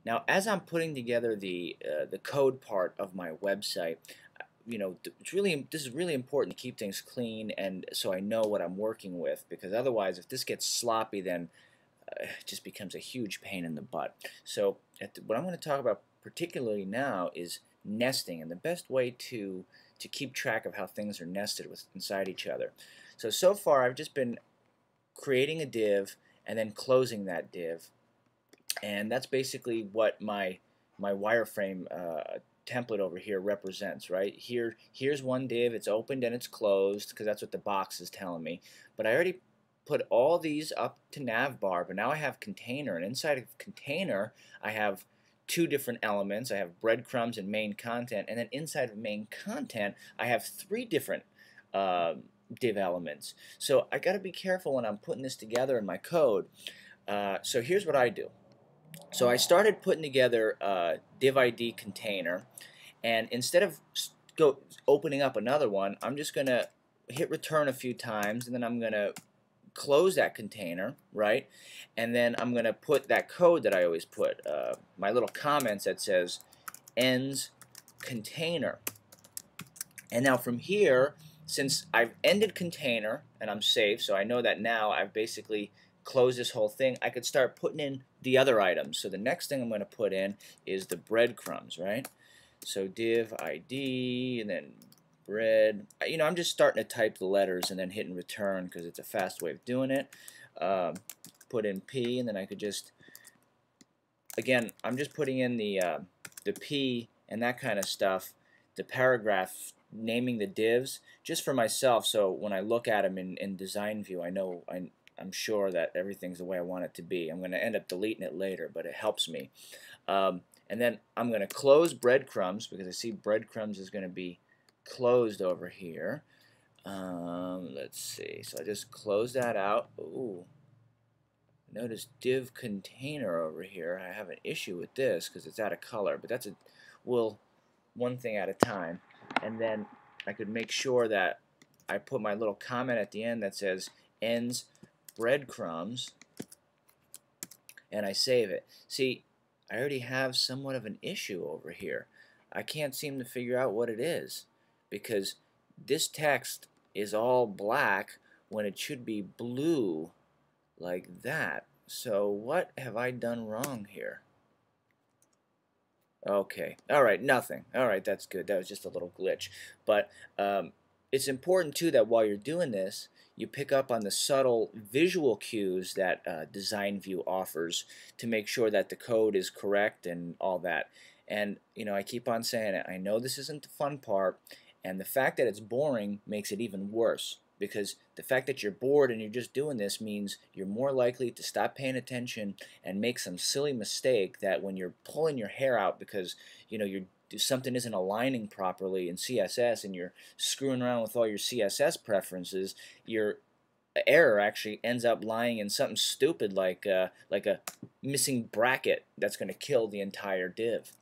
Now, as I'm putting together the code part of my website, this is really important to keep things clean, and so I know what I'm working with, because otherwise, if this gets sloppy, then it just becomes a huge pain in the butt. So what I'm going to talk about particularly now is nesting, and the best way to keep track of how things are nested inside each other. So far I've just been creating a div and then closing that div, and that's basically what my wireframe template over here represents. Right here's one div, it's opened and it's closed because that's what the box is telling me, but I already put all these up to navbar, but now I have container, and inside of container I have two different elements. I have breadcrumbs and main content, and then inside of main content I have three different div elements. So I got to be careful when I'm putting this together in my code. So here's what I do. So I started putting together div ID container, and instead of opening up another one, I'm just going to hit return a few times, and then I'm going to close that container, right? And then I'm going to put that code that I always put, my little comments that says ends container. And now from here, since I've ended container and I'm safe, so I know that now I've basically closed this whole thing, I could start putting in the other items. So the next thing I'm going to put in is the breadcrumbs, right? So div ID and then bread. I'm just starting to type the letters and then hitting return because it's a fast way of doing it. Put in P, and then I could just, again, I'm just putting in the P and that kind of stuff, the paragraph, naming the divs just for myself, so when I look at them in design view, I'm sure that everything's the way I want it to be. I'm going to end up deleting it later, but it helps me. And then I'm going to close breadcrumbs because I see breadcrumbs is going to be closed over here. Let's see. So I just close that out. Ooh. Notice div container over here. I have an issue with this because it's out of color, but that's one thing at a time. And then I could make sure that I put my little comment at the end that says ends breadcrumbs, and I save it. See, I already have somewhat of an issue over here. I can't seem to figure out what it is, because this text is all black when it should be blue like that. So what have I done wrong here? Okay, alright, nothing. Alright, that's good. That was just a little glitch. But it's important too that while you're doing this, you pick up on the subtle visual cues that Design View offers to make sure that the code is correct and all that. And I keep on saying it, I know this isn't the fun part, and the fact that it's boring makes it even worse, because the fact that you're bored and you're just doing this means you're more likely to stop paying attention and make some silly mistake that when you're pulling your hair out because something isn't aligning properly in CSS and you're screwing around with all your CSS preferences, your error actually ends up lying in something stupid like a missing bracket that's going to kill the entire div.